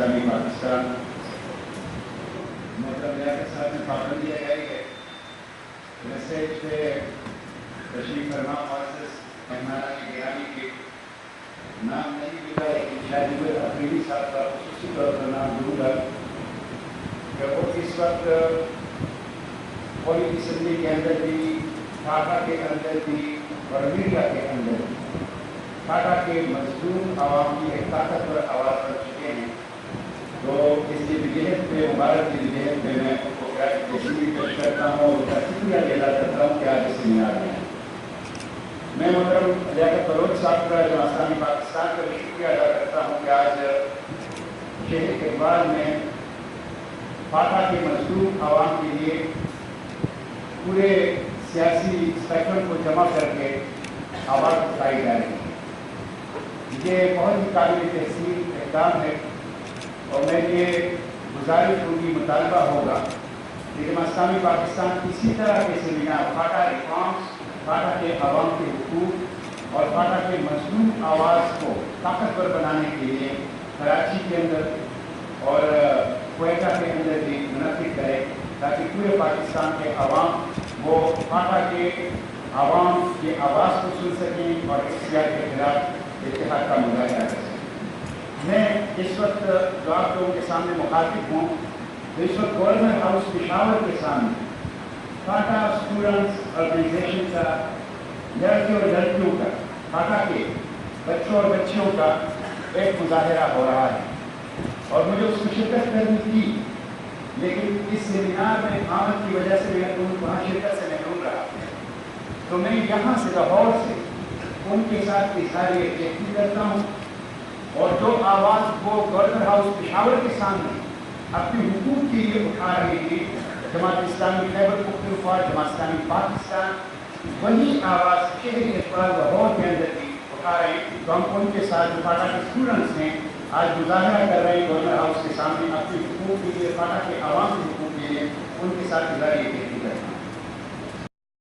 اسلامی پاکستان محترم لیاقت صاحب نے پابندی لگائی ہے میسیج پہ تشریف فرما معزز مہمانان گرامی کے نام نہیں ملا لیکن شاید افریدی صاحب کا خصوصی طور پر نام دوں گا کہ وہ اس وقت پولیس اسمبلی کے اندر بھی ڈھاکہ کے اندر بھی اور میڈیا کے اندر ڈھاکہ کے مظلوم عوام کی ایک طاقتور آواز کر چکے ہیں. تو اس جدوجہد پہ مبارک جدوجہد پہ میں ان کو تشریف پیش کرتا ہوں اور ان کا شکریہ ادا کرتا ہوں کہ آج اس سیمینار میں میں محترم لیاقت بلوچ صاحب کا جو اسلامی پاکستان کا بھی شکریہ ادا کرتا ہوں کہ آج شہر اقبال میں فاٹا کے مظلوم عوام کے لیے پورے سیاسی اسپیکٹرم کو جمع کر کے آواز اٹھائی جا رہی ہے. یہ بہت ہی قابل تحسین اقدام ہے اور میں یہ گزارش ہوگی مطالبہ ہوگا کہ جماعت اسلامی پاکستان اسی طرح کے سیمینار فاٹا ریفارمز فاٹا کے عوام کے حقوق اور فاٹا کے مظلوم آواز کو طاقتور بنانے کے لیے کراچی کے اندر اور کوئٹہ کے اندر بھی منعقد کرے تاکہ پورے پاکستان کے عوام وہ فاٹا کے عوام کی آواز کو سن سکیں اور اس سیاح کے خلاف اتحاد کا مظاہرہ کر سکیں. میں اس وقت جو آپ لوگوں کے سامنے مخاطب ہوں تو اس وقت گورنمنٹ ہاؤس پشاور کے سامنے فاٹا اسٹوڈنٹس آرگنائزیشن کا لڑکے اور لڑکیوں کا فاٹا کے بچوں اور بچیوں کا ایک مظاہرہ ہو رہا ہے اور مجھے اس میں شرکت کرنی تھی لیکن اس سیمینار میں آمد کی وجہ سے میں وہاں شرکت سے محروم رہا. تو میں یہاں سے لاہور سے ان کے ساتھ اظہار یکجہتی کرتا ہوں اور جو آواز وہ گورنر ہاؤس پشاور کے سامنے اپنے حقوق کے لیے اٹھا رہے تھے جماعت اسلامی خیبر پختونخوا جماعت اسلامی پاکستان وہی آواز شہری اقبال لاہور کے اندر بھی اٹھا رہے ہیں. تو ہم ان کے ساتھ جو فاٹا کے اسٹوڈنٹس ہیں آج مظاہرہ کر رہے ہیں گورنر ہاؤس کے سامنے اپنے حقوق کے لیے فاٹا کے عوام کے حقوق کے لیے ان کے ساتھ اظہار یکجہتی